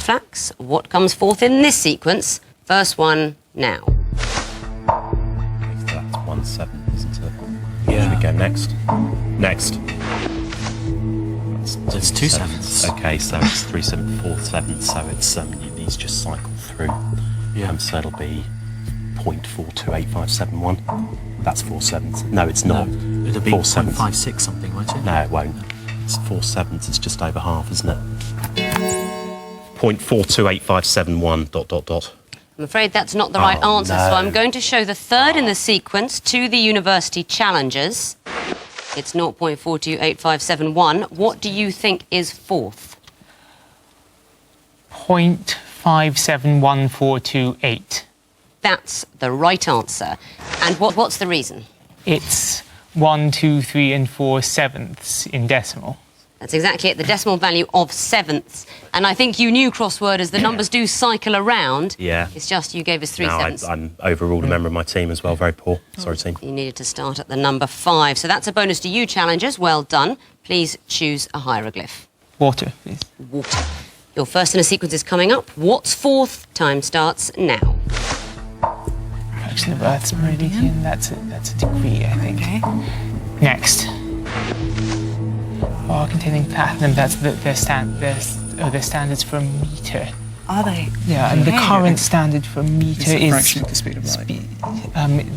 Flax, what comes forth in this sequence? First one now. That's 1/7, isn't it? Yeah. Should we go next? Next. It's 2 sevenths. Okay, so it's 3/7, 4/7. So it's these just cycle through. Yeah. So it'll be 0.428571. That's 4/7. No, it's not. No, it'll be 4/7. 0.56 something, won't it? No, it won't. It's 4/7. It's just over half, isn't it? 0.428571. I'm afraid that's not the right answer, no. so I'm going to show the third in the sequence to the university challengers. It's 0.428571. What do you think is fourth? 0.571428. That's the right answer. And what's the reason? It's 1, 2, 3 and 4 sevenths in decimal. That's exactly it, the decimal value of sevenths. And I think you knew, crossworders, the numbers do cycle around. Yeah. It's just you gave us 3 No, sevenths. I'm overruled a member of my team as well. Very poor. Sorry, team. You needed to start at the number 5. So that's a bonus to you, challengers. Well done. Please choose a hieroglyph. Water, please. Water. Your first in a sequence is coming up. What's fourth? Time starts now. Fraction of Earth's meridian. That's a degree, I think. Okay. Next. Containing platinum. That's their standards for a meter. Are they? Yeah, and the Okay. current standard for a meter It's a is fraction of the speed of light.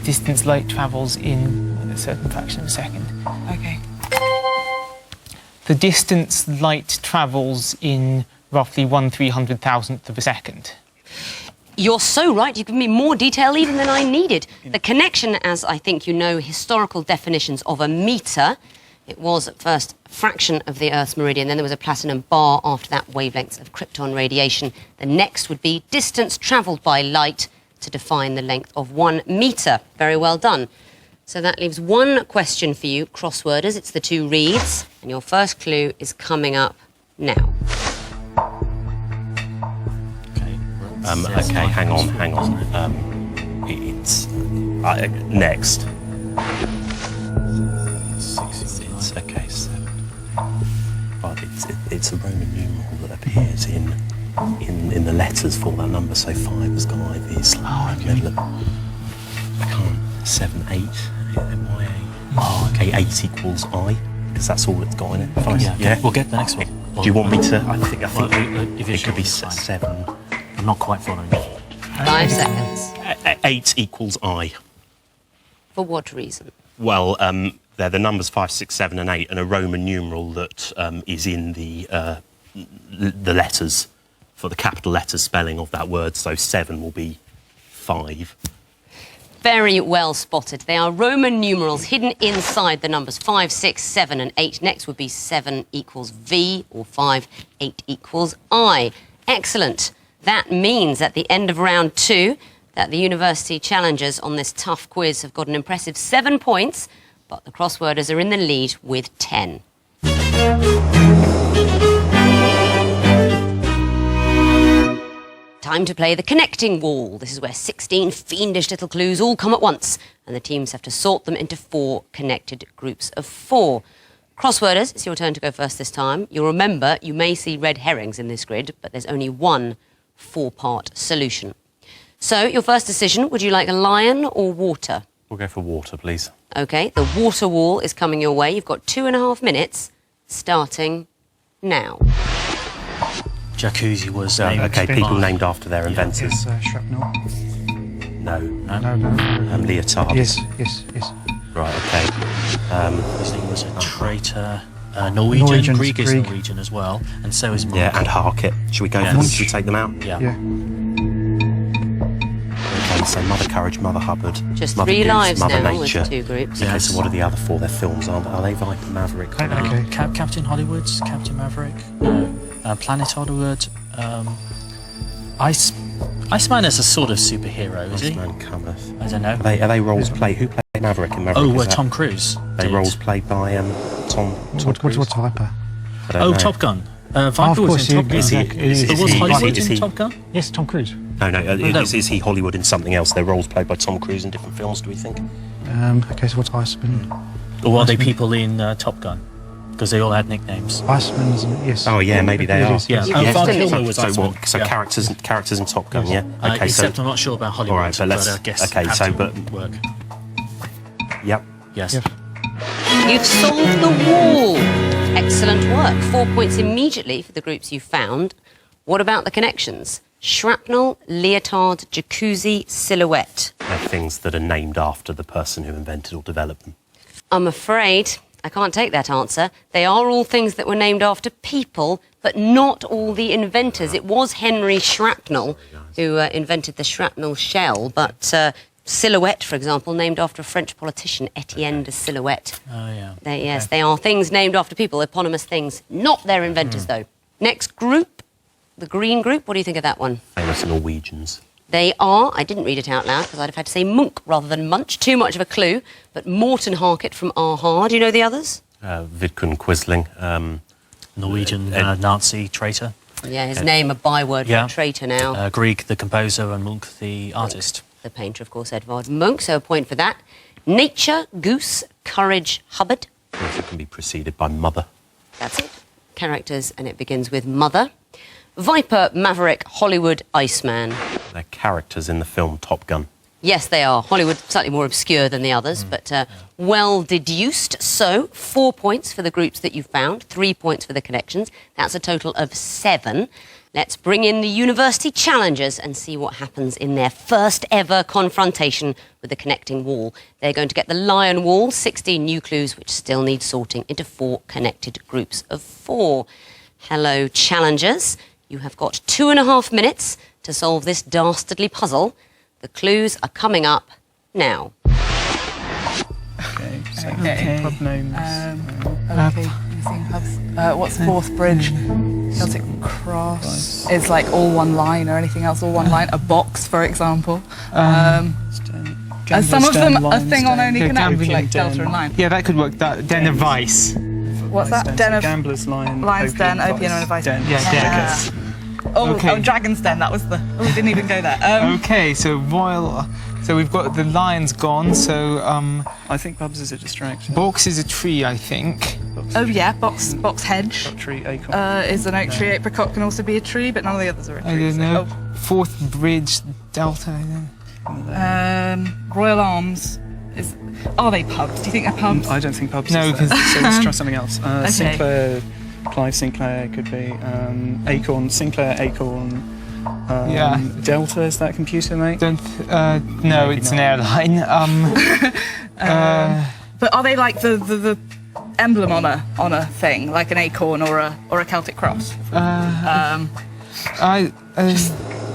distance light travels in a certain fraction of a second. Okay. The distance light travels in roughly 1/300,000th of a second. You're so right. You've given me more detail even than I needed. The connection, as I think you know, historical definitions of a metre. It was at first a fraction of the Earth's meridian, then there was a platinum bar after that, wavelengths of krypton radiation. The next would be distance travelled by light to define the length of 1 metre. Very well done. So that leaves one question for you, crossworders. It's the 2 reads, and your first clue is coming up now. Okay, hang on. It's next. It's okay. So, but it's a Roman numeral that appears in the letters for that number. So 5 has got IVs. I can't. 7, 8. MIA. Oh, okay. 8 equals I because that's all it's got in it. Fine. Yeah. We'll get the next one. Do you want me to? I think if it you're could be sure, it's 7. I'm not quite following. 5 seconds. 8 equals I. For what reason? Well, they're the numbers 5, 6, 7, and 8, and a Roman numeral that is in the letters for the capital letters spelling of that word. So 7 will be 5. Very well spotted. They are Roman numerals hidden inside the numbers 5, 6, 7 and 8. Next would be 7 equals V, or 5, 8 equals I. Excellent. That means at the end of round 2 that the university challengers on this tough quiz have got an impressive 7 points, but the crossworders are in the lead with 10. Time to play the connecting wall. This is where 16 fiendish little clues all come at once, and the teams have to sort them into 4 connected groups of 4. Crossworders, it's your turn to go first this time. You'll remember you may see red herrings in this grid, but there's only one 4-part solution. So, your first decision, would you like a lion or water? We'll go for water, please. OK, the water wall is coming your way. You've got 2.5 minutes, starting now. Jacuzzi was named Okay, people by- named after their inventors. Yes, shrapnel. No. No. Leotard. Yes. Right, okay. His name was a traitor. Norwegian. Norwegian's Grieg is Grieg. Norwegian as well, and so is Monk. Yeah, and Harkett. Should we go Yes. for this? Should we take them out? Yeah. Okay, so Mother Courage, Mother Hubbard, Just Mother 3 Goose, lives Mother now Nature. with 2 groups. Okay, Yes. so what are the other 4? They're films, aren't they? Are they Viper, Maverick? Okay. Captain Hollywood's Captain Maverick. Planet Hollywood. Iceman is a sort of superhero, is he? Iceman cometh. I don't know. Are they roles played? Who played Maverick in Maverick? Oh, Is that- Tom Cruise. They did. roles played by Tom Cruise? What's Viper? I don't Oh, know. Top Gun. of Viper was course, in Top yeah, Gun. Is he- exactly. is But he- was is he- Hollywood is in he- Top Gun? Yes, Tom Cruise. No, no. is he Hollywood in something else? They're roles played by Tom Cruise in different films, do we think? Okay, so what's Iceman? Or are they people in Top Gun? because they all had nicknames. Iceman, isn't it? Yes. Oh, yeah, maybe they It are. is, Yeah, yes. and Yes. Val So- Kilmer was So Iceman. what? So Yeah. characters in Top Gun, yeah. Okay, Except so I'm not sure about Hollywood. all right, but let's. I guess Okay, so Hampton but would work. yep. Yes. Yes. You've solved the wall. Excellent work. 4 points immediately for the groups you found. What about the connections? Shrapnel, leotard, jacuzzi, silhouette. They're things that are named after the person who invented or developed them. I'm afraid I can't take that answer. They are all things that were named after people, but not all the inventors. It was Henry Shrapnel who invented the shrapnel shell, but silhouette, for example, named after a French politician, Etienne de Silhouette. Oh, yeah. They are things named after people, eponymous things, not their inventors, though. Next group, the green group. What do you think of that one? Famous Norwegians. They are, I didn't read it out loud because I'd have had to say Munch rather than Munch, too much of a clue, but Morten Harket from Aha. Do you know the others? Vidkun Quisling. Norwegian Nazi traitor. Yeah, his name a byword Yeah. for traitor now. Grieg, the composer, and Munch, the artist. The painter, of course, Edvard Munch, so a point for that. Nature, Goose, Courage, Hubbard. Also can be preceded by Mother. That's it. Characters, and it begins with Mother. Viper, Maverick, Hollywood, Iceman. They're characters in the film Top Gun. Yes, they are. Hollywood, slightly more obscure than the others, but well deduced. So, 4 points for the groups that you found, 3 points for the connections. That's a total of 7. Let's bring in the university challengers and see what happens in their first ever confrontation with the connecting wall. They're going to get the lion wall, 16 new clues, which still need sorting into 4 connected groups of 4. Hello, challengers. You have got 2.5 minutes to solve this dastardly puzzle. The clues are coming up now. Okay. So Okay. pub names. Okay, using hubs. What's Fourth Bridge? Celtic Cross is like all one line, or anything else all one line. A box, for example. Some of them a thing on Only Connect, Gambling like Den. Delta and Line. Yeah, that could work. That Den of Vice. What's that? Den of Gamblers Line. Lion's Den, Opium and Vice. Den. Yeah, Yeah. Oh, Okay. oh, Dragon's Den. That was the. Oh, we didn't even go there. Okay, so Royal. So we've got the lions gone. So I think pubs is a distraction. box is a tree, I think. Oh yeah, box hedge Tree acorn. is an oak tree. Apricot can also be a tree, but none of the others are a tree. I don't so- know. Fourth Bridge Delta. I don't know. Royal Arms is. Are they pubs? Do you think they're pubs? I don't think pubs No, is there. 'cause- So let's try something else. Okay. Sinclair, Clive Sinclair could be. Acorn, Sinclair Acorn. Yeah. Delta, is that computer, mate? Don't. No, Maybe it's not. an airline. But are they like the emblem on a thing, like an acorn or a Celtic cross? I.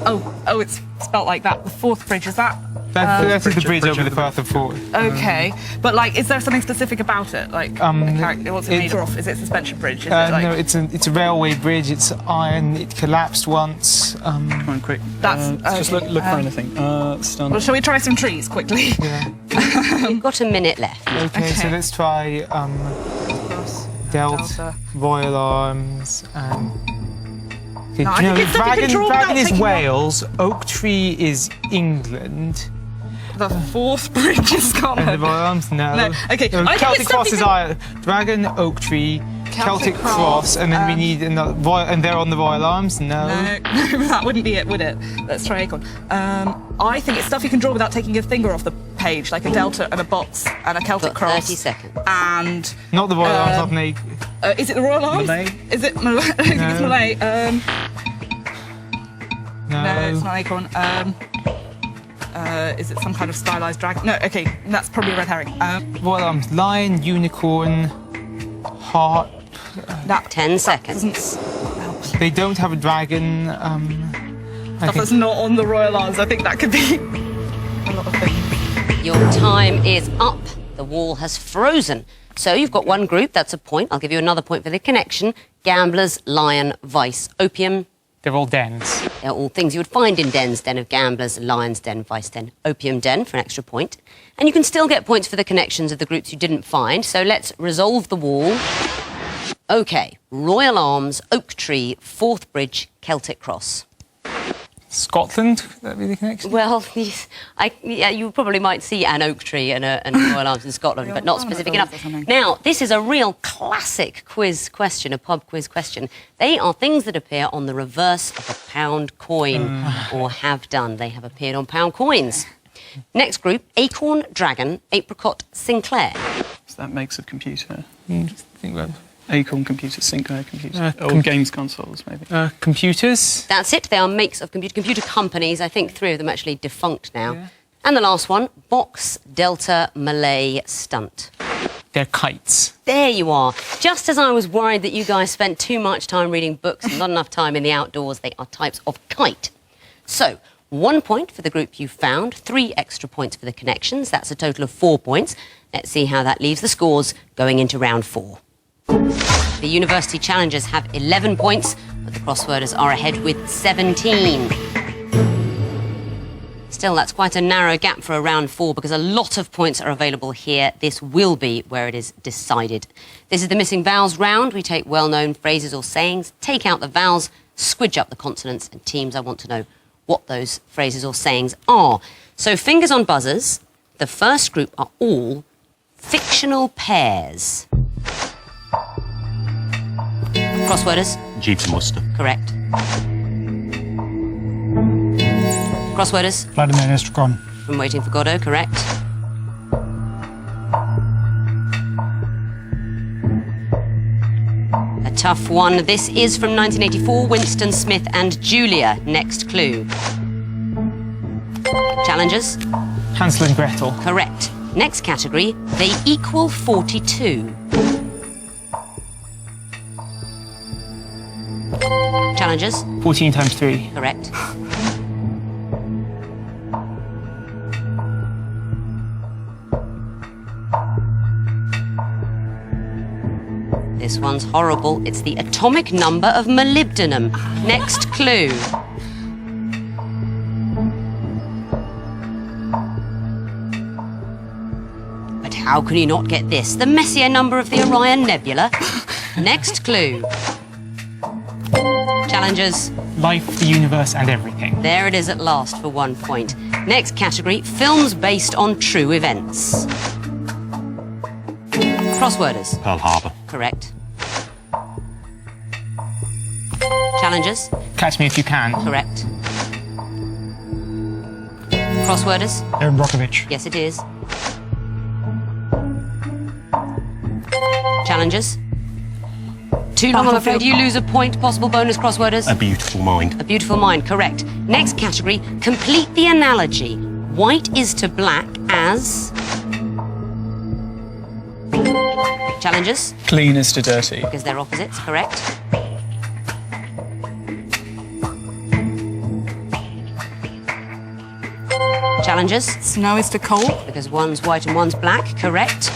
Oh, it's spelt like that. The Fourth Bridge, is that? That's the bridge bridge over over the the- Firth of Forth. Okay, but like, is there something specific about it? Like, a character, what's it made it- of? Is it suspension bridge? Is it like, No, it's a railway bridge. It's iron. It collapsed once. Come on, quick. That's- just okay, look for anything. Stun. well, shall we try some trees quickly? Yeah. You've got a minute left. Okay, so Okay. let's try Delta. Royal Arms, and. Okay, No, I do you think know, it's stuff you can draw Dragon without is taking Wales, Oak Tree is England, The Fourth Bridge is and the Scotland. Royal Arms, no. No, okay, No, I think Celtic it's Cross something is Ireland. Dragon, Oak Tree, Celtic Cross, and then we need another Royal, and they're on the Royal Arms. No. No, that wouldn't be it, would it? Let's try acorn. I think it's stuff you can draw without taking your finger off the page, like a delta and a box and a Celtic Got cross. 30 seconds. And Not the Royal Arms, not Nate. is it the Royal Arms? Malay? Is it Malay? I think it's No. Malay. No. No, it's not acorn. Is it some kind of stylized dragon? No, okay, that's probably a red herring. Royal Arms, lion, unicorn, heart. That 10 seconds. doesn't help. They don't have a dragon. I Stuff think that's not on the Royal Arms. I think that could be a lot of things. Your time is up. The wall has frozen. So you've got one group, that's a point. I'll give you another point for the connection. Gamblers, lion, vice, opium. they're all dens. They're all things you would find in dens. Den of gamblers, lion's den, vice den, opium den for an extra point. And you can still get points for the connections of the groups you didn't find. So let's resolve the wall. OK, Royal Arms, Oak Tree, Fourth Bridge, Celtic Cross. Scotland? Would that be the connection? Well, yeah, you probably might see an oak tree and Royal Arms in Scotland, but not specific enough. Now, this is a real classic quiz question, a pub quiz question. They are things that appear on the reverse of a pound coin, or have done. They have appeared on pound coins. Next group, Acorn, Dragon, Apricot, Sinclair. So that makes a computer. Think about Acorn computer, Sinclair computer. Or games consoles, maybe. computers. That's it. They are makes of computer companies. I think 3 of them actually defunct now. Yeah. And the last one, Box, Delta, Malay, Stunt. They're kites. There you are. Just as I was worried that you guys spent too much time reading books and not enough time in the outdoors, they are types of kite. So, 1 point for the group you found, 3 extra points for the connections. That's a total of 4 points. Let's see how that leaves the scores going into round 4. The University Challengers have 11 points, but the Crossworders are ahead with 17. Still, that's quite a narrow gap for a round 4 because a lot of points are available here. This will be where it is decided. This is the missing vowels round. We take well-known phrases or sayings, take out the vowels, squidge up the consonants, and teams, I want to know what those phrases or sayings are. So, fingers on buzzers. The first group are all fictional pairs. Crossworders? Jeeves and Worcester. Correct. Crossworders? Vladimir Estragon. From Waiting for Godot, correct. A tough one. This is from 1984, Winston Smith and Julia. Next clue. Challengers? Hansel and Gretel. Correct. Next category, they equal 42. Challengers? 14 times 3. Correct. This one's horrible. It's the atomic number of molybdenum. Next clue. But how can you not get this? The Messier number of the Orion Nebula. Next clue. Challengers. Life, the universe, and everything. There it is at last for 1 point. Next category, films based on true events. Crossworders. Pearl Harbor. Correct. Challengers. Catch Me If You Can. Correct. Crossworders. Aaron Brockovich. Yes, it is. Challengers. Too long, I'm afraid you lose a point. Possible bonus crossworders. A Beautiful Mind. A Beautiful Mind, correct. Next category, complete the analogy. White is to black as... Challengers, Clean is to dirty. because they're opposites, correct. Challengers, Snow is to cold. because one's white and one's black, correct.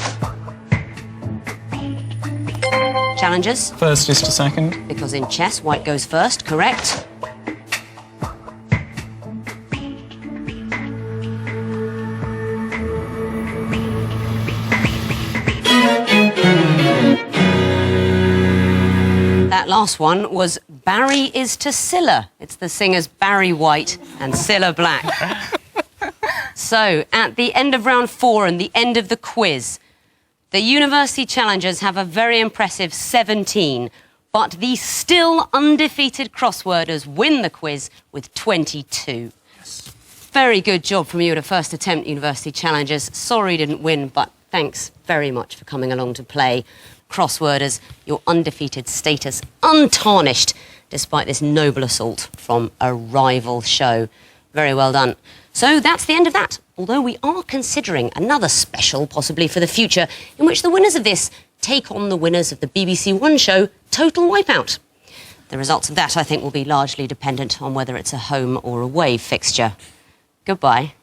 Challengers, First is to second. because in chess, white goes first, correct. That last one was Barry is to Cilla. It's the singers Barry White and Cilla Black. So, at the end of round 4 and the end of the quiz, the University Challengers have a very impressive 17, but the still undefeated Crossworders win the quiz with 22. Very good job from you at a first attempt, University Challengers. Sorry you didn't win, but thanks very much for coming along to play. Crossworders, your undefeated status untarnished, despite this noble assault from a rival show. Very well done. So that's the end of that, although we are considering another special, possibly for the future, in which the winners of this take on the winners of the BBC One show, Total Wipeout. The results of that, I think, will be largely dependent on whether it's a home or away fixture. Goodbye.